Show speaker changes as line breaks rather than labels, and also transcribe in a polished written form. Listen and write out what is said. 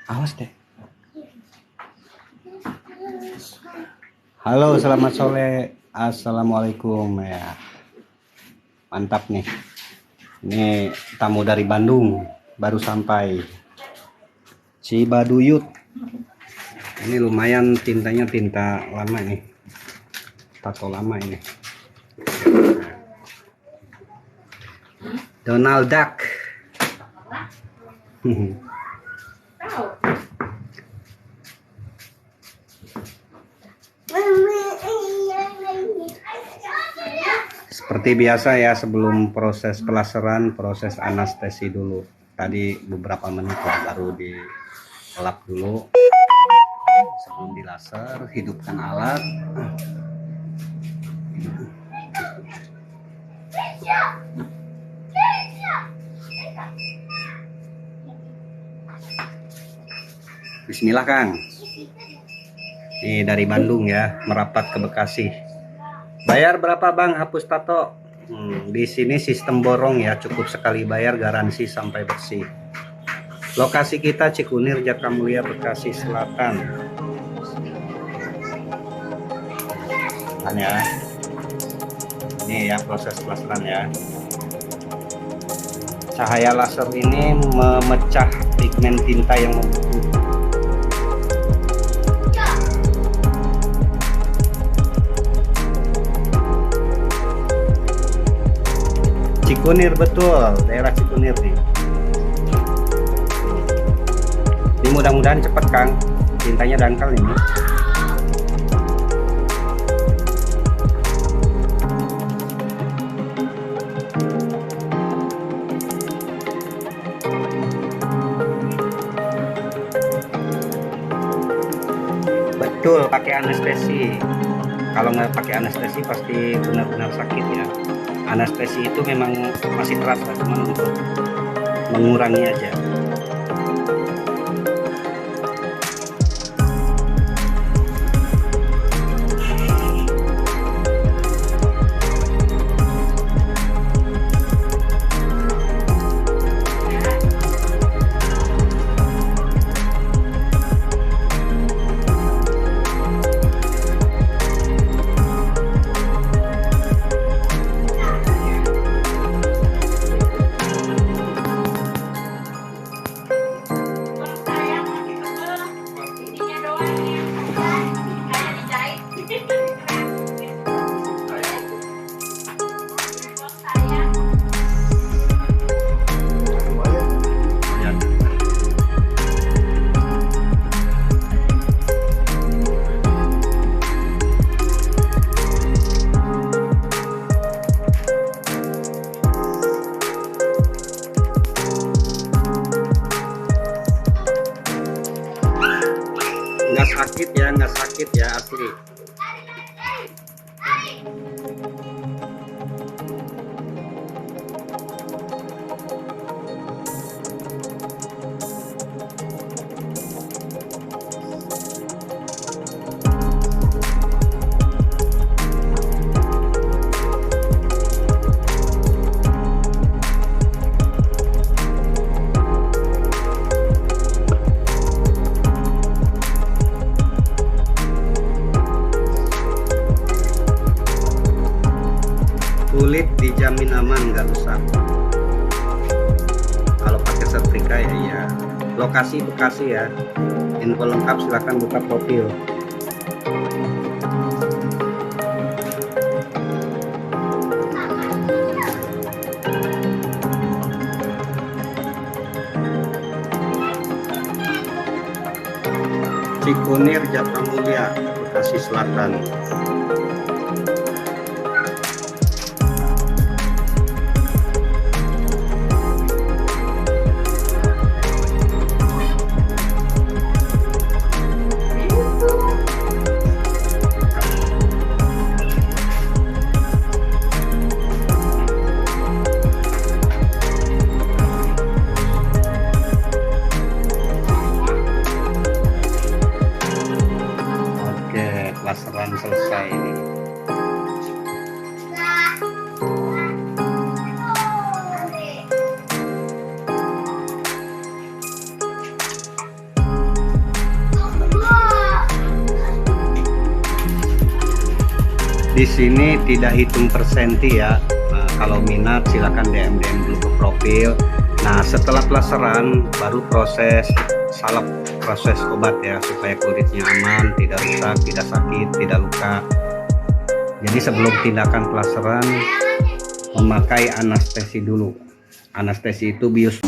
Awas deh. Halo, selamat sore. Assalamualaikum ya. Mantap nih. Ini tamu dari Bandung, baru sampai Cibaduyut. Ini lumayan tintanya tinta lama nih. Tato lama ini. Donald Duck. Seperti biasa ya, sebelum proses pelaseran, proses anestesi dulu. Tadi beberapa menit lah, baru dielap dulu sebelum dilaser. Hidupkan alat. Bismillah Kang. Ini dari Bandung ya, merapat ke Bekasi. Bayar berapa Bang hapus tato? Di sini sistem borong ya, cukup sekali bayar, garansi sampai bersih. Lokasi kita Cikunir, Jatimulia, Bekasi Selatan. Ya. Ini ya proses pelaseran ya. Cahaya laser ini memecah pigmen tinta yang membeku. Cikunir, betul, daerah Cikunir nih. Ini mudah-mudahan cepet Kang, tintanya dangkal ini. Betul, pakai anestesi. Kalau nggak pakai anestesi pasti benar-benar sakit ya. Anestesi itu memang masih terasa, cuma untuk mengurangi aja. Nggak sakit ya asli. Kulit dijamin aman, nggak rusak. Kalau pakai setrika ya iya. Lokasi Bekasi ya. Info lengkap silahkan buka profil. Cikunir, Jatimulia, Bekasi Selatan. Pelaseran selesai. Di sini tidak hitung persenti ya. Nah, kalau minat silakan DM dulu ke profil. Nah, setelah pelaseran baru proses salep, proses obat ya, supaya kulitnya aman, tidak rusak, tidak sakit, tidak luka. Jadi sebelum tindakan pelaseran memakai anestesi dulu. Anestesi itu bius.